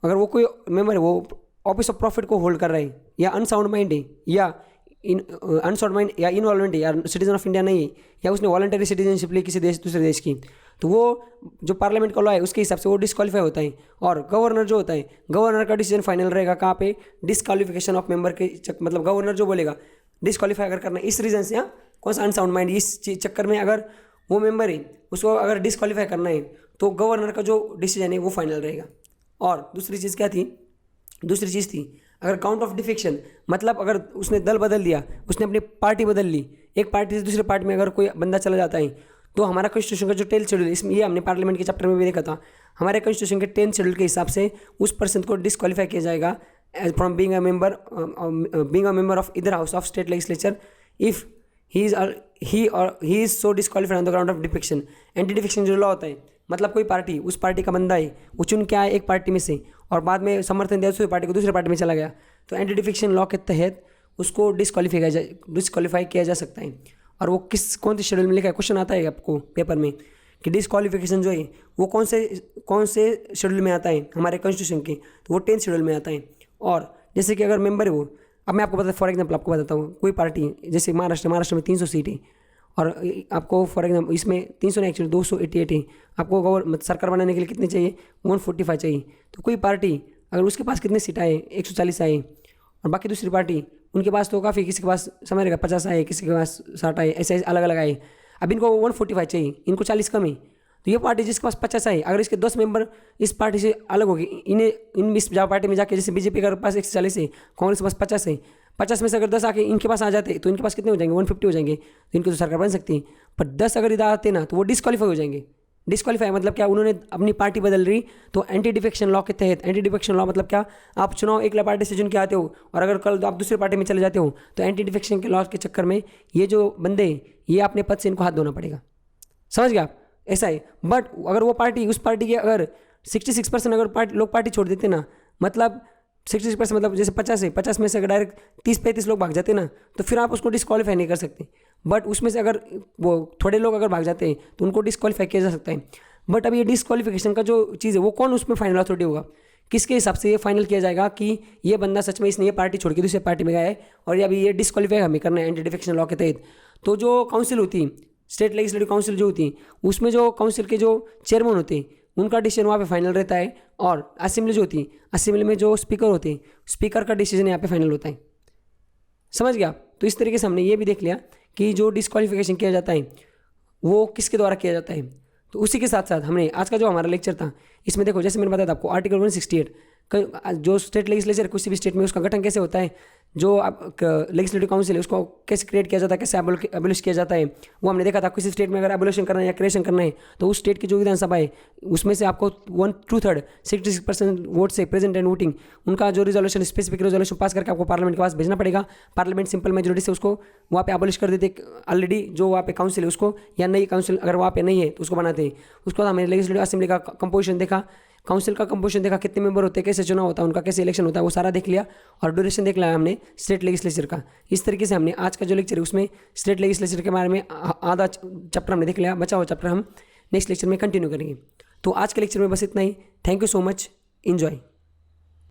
अगर वो कोई मेंबर है वो ऑफिस ऑफ प्रॉफिट को होल्ड कर रहा है, या अनसाउंड माइंड है, या अनसाउंड माइंड या इनवॉल्वेंट है, या सिटीजन ऑफ इंडिया नहीं है, या उसने वॉलंटरी सिटीजनशिप ली किसी दूसरे देश की, तो वो जो पार्लियामेंट का लॉ है उसके हिसाब से वो डिस्क्वालीफाई होता है। और गवर्नर जो होता है, गवर्नर का डिसीजन फाइनल रहेगा कहाँ पे? डिस्क्वालिफिकेशन ऑफ मेंबर के मतलब गवर्नर जो बोलेगा डिस्क्वालीफाई अगर करना है इस रीज़न से, कौन सा अनसाउंड माइंड, इस चक्कर में अगर वो मेंबर है उसको अगर डिस्क्वालीफाई करना है तो गवर्नर का जो डिसीजन है वो फाइनल रहेगा। और दूसरी चीज़ क्या थी? दूसरी चीज़ थी अगर काउंट ऑफ डिफेक्शन, मतलब अगर उसने दल बदल दिया, उसने अपनी पार्टी बदल ली, एक पार्टी से दूसरे पार्टी में अगर कोई बंदा चला जाता है, तो हमारा कॉन्स्टिट्यूशन का जो 10th शेड्यूल, इसमें ये हमने पार्लियामेंट के चैप्टर में भी देखा था, हमारे कॉन्स्टिट्यूशन के 10th शेड्यूल के हिसाब से उस पर्सन को डिस्क्वालीफाई किया जाएगा as from being a member of either house of state legislature if he is so disqualified on the ground of defection. Anti defection जो लॉ होता है, मतलब कोई पार्टी, उस पार्टी का बंदा है वो चुन के आया एक पार्टी में से और बाद में समर्थन दिया दूसरी पार्टी को, दूसरे पार्टी में चला गया, तो एंटी डिफेक्शन लॉ के तहत उसको डिस्क्वालीफाई किया जा सकता है। और वो कौन से शेड्यूल में लिखा है? क्वेश्चन आता है आपको पेपर में कि डिस्क्वालिफिकेशन जो है वो कौन से शेड्यूल में आता है हमारे कॉन्स्टिट्यूशन के, तो वो 10th शेड्यूल में आता है। और जैसे कि अगर मेंबर है वो, अब मैं आपको फॉर एग्जांपल आपको बताता हूँ, कोई पार्टी जैसे महाराष्ट्र में 300 सीट है, और आपको फॉर एग्जाम्पल इसमें 300 नहीं एक्चुअली 288 है, आपको सरकार बनाने के लिए कितने चाहिए? 145 चाहिए। तो कोई पार्टी अगर उसके पास कितने सीट आए? 140 आए, और बाकी दूसरी पार्टी उनके पास तो काफ़ी, किसी के पास समझ रहेगा 50 आए, किसी के पास 60 आए, ऐसे अलग अलग आए। अब इनको 145 चाहिए, इनको 40 कम है, तो ये पार्टी जिसके पास 50 आए, अगर इसके 10 मेंबर इस पार्टी से अलग हो गए, इस पार्टी में जाके, जैसे बीजेपी के पास 140 है, कांग्रेस के पास 50 है, 50 में से अगर 10 आके इनके पास आ जाते तो इनके पास कितने हो जाएंगे? 150 हो जाएंगे, तो इनकी तो सरकार बन सकती है। पर 10 अगर इधर आते ना तो वो डिस्क्वालीफाई हो जाएंगे। डिस्क्वालीफाई मतलब क्या? उन्होंने अपनी पार्टी बदल रही, तो एंटी डिफेक्शन लॉ के तहत, एंटी डिफेक्शन लॉ मतलब क्या? आप चुनाव एक पार्टी से चुन के आते हो और अगर कल आप दूसरी पार्टी में चले जाते हो, तो एंटी डिफेक्शन के लॉ के चक्कर में ये जो बंदे ये अपने पद से इनको हाथ धोना पड़ेगा। समझ गए आप? ऐसा है। बट अगर वो पार्टी, उस पार्टी के अगर 66% अगर लोग पार्टी छोड़ देते ना, मतलब 66% मतलब जैसे 50 है, 50 में से अगर डायरेक्ट 30-35 लोग भाग जाते हैं ना, तो फिर आप उसको डिस्क्वालीफाई नहीं कर सकते। बट उसमें से अगर वो थोड़े लोग अगर भाग जाते हैं तो उनको डिस्क्वालीफाई किया जा सकता है। बट अब ये डिस्क्वालिफिकेशन का जो चीज़ है वो कौन उसमें फाइनल अथॉरिटी होगा, किसके हिसाब से ये फाइनल किया जाएगा कि ये बंदा सच में इसने ये पार्टी छोड़ के दूसरी पार्टी में गया है और अभी ये डिस्क्वालीफाई हमें करना है एंटी डिफेक्शन लॉ के तहत। तो जो काउंसिल होती है, स्टेट लेजिस्लेटिव काउंसिल जो होती है, उसमें जो काउंसिल के जो चेयरमैन होते हैं उनका डिसीजन वहाँ पे फाइनल रहता है, और असेंबली जो होती है, असेंबली में जो स्पीकर होते हैं, स्पीकर का डिसीजन यहाँ पे फाइनल होता है। समझ गया? तो इस तरीके से हमने ये भी देख लिया कि जो डिस्क्वालिफिकेशन किया जाता है वो किसके द्वारा किया जाता है। तो उसी के साथ साथ हमने आज का जो हमारा लेक्चर था इसमें देखो, जैसे मैंने बताया था आपको आर्टिकल 168 जो स्टेट लेजिस्लेचर किसी भी स्टेट में उसका गठन कैसे होता है, जो लेजिस्लेटिव काउंसिल है उसको कैसे क्रिएट किया जाता है, कैसे एबोलिश किया जाता है, वो हमने देखा था। किसी स्टेट में अगर एबोलिशन करना है या क्रिएशन करना है तो उस स्टेट की जो विधानसभा है उसमें से आपको 1/2 66% वोट से प्रेजेंट एंड वोटिंग उनका जो रिजोल्यूशन स्पेसिफिक रिजोल्यूशन पास करके आपको पार्लियामेंट के पास भेजना पड़ेगा। पार्लियामेंट सिंपल मेजोरिटी से उसको वहाँ पे एबोलिश कर देते ऑलरेडी, जो वहाँ पे काउंसिल है उसको, या नई काउंसिल अगर वहाँ पे नहीं है तो उसको बनाते हैं। उसके बाद हमने लेजिस्लेटिव असेंबली का कंपोजिशन देखा, काउंसिल का कंपोजिशन देखा, कितने मेंबर होते हैं, कैसे चुनाव होता है, उनका कैसे इलेक्शन होता है, वो सारा देख लिया, और ड्यूरेशन देख लिया हमने स्टेट लेजिस्लेचर का। इस तरीके से हमने आज का जो लेक्चर है उसमें स्टेट लेजिस्लेचर के बारे में आधा चैप्टर हमने देख लिया, बचा हुआ चैप्टर हम नेक्स्ट लेक्चर में कंटिन्यू करेंगे। तो आज के लेक्चर में बस इतना ही। Thank you so much, enjoy.